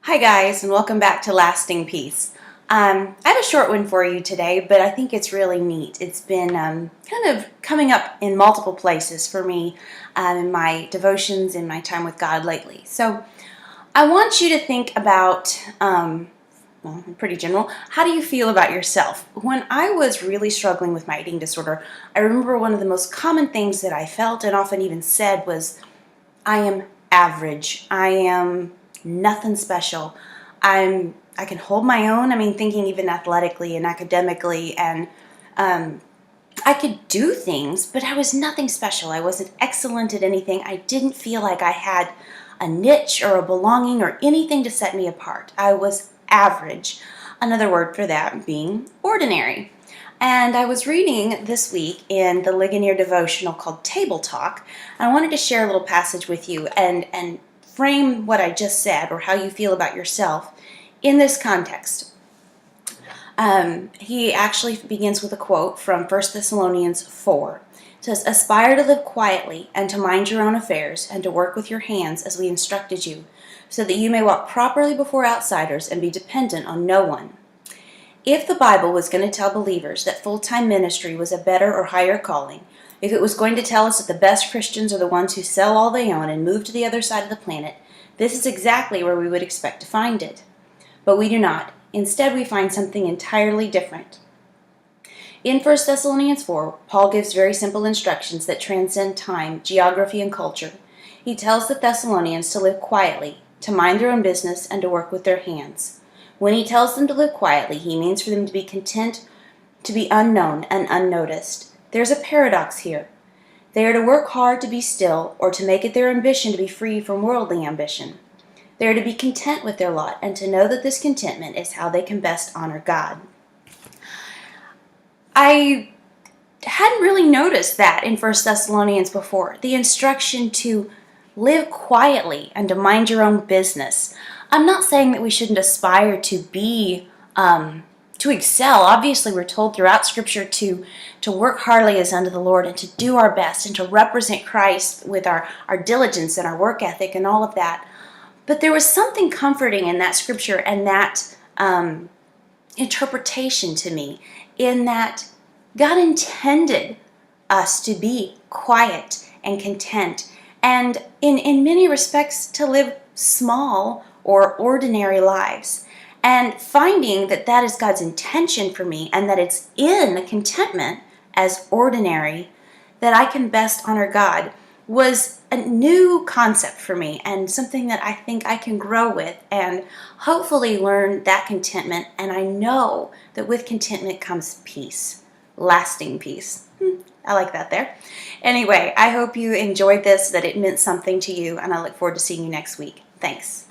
Hi guys, and welcome back to Lasting Peace. I have a short one for you today, but I think it's really neat. It's been kind of coming up in multiple places for me in my devotions, in my time with God lately. So I want you to think about, pretty general, how do you feel about yourself? When I was really struggling with my eating disorder, I remember one of the most common things that I felt and often even said was, I am average. I am nothing special. I can hold my own. I mean, thinking even athletically and academically, and I could do things, but I was nothing special. I wasn't excellent at anything. I didn't feel like I had a niche or a belonging or anything to set me apart. I was average. Another word for that being ordinary. And I was reading this week in the Ligonier devotional called Table Talk. And I wanted to share a little passage with you and frame what I just said or how you feel about yourself in this context. He actually begins with a quote from 1 Thessalonians 4. It says, "Aspire to live quietly and to mind your own affairs and to work with your hands as we instructed you, so that you may walk properly before outsiders and be dependent on no one." If the Bible was going to tell believers that full-time ministry was a better or higher calling, if it was going to tell us that the best Christians are the ones who sell all they own and move to the other side of the planet, this is exactly where we would expect to find it. But we do not. Instead, we find something entirely different. In 1 Thessalonians 4, Paul gives very simple instructions that transcend time, geography, and culture. He tells the Thessalonians to live quietly, to mind their own business, and to work with their hands. When he tells them to live quietly, he means for them to be content to be unknown and unnoticed. There's a paradox here. They are to work hard to be still, or to make it their ambition to be free from worldly ambition. They are to be content with their lot, and to know that this contentment is how they can best honor God. I hadn't really noticed that in 1 Thessalonians before, the instruction to live quietly and to mind your own business. I'm not saying that we shouldn't aspire to be, to excel. Obviously, we're told throughout Scripture to work heartily as unto the Lord and to do our best and to represent Christ with our diligence and our work ethic and all of that. But there was something comforting in that Scripture and that interpretation to me, in that God intended us to be quiet and content, and in many respects to live small or ordinary lives. And finding that that is God's intention for me, and that it's in contentment as ordinary that I can best honor God, was a new concept for me, and something that I think I can grow with and hopefully learn that contentment. And I know that with contentment comes peace, lasting peace. I like that there. Anyway, I hope you enjoyed this, that it meant something to you, and I look forward to seeing you next week. Thanks.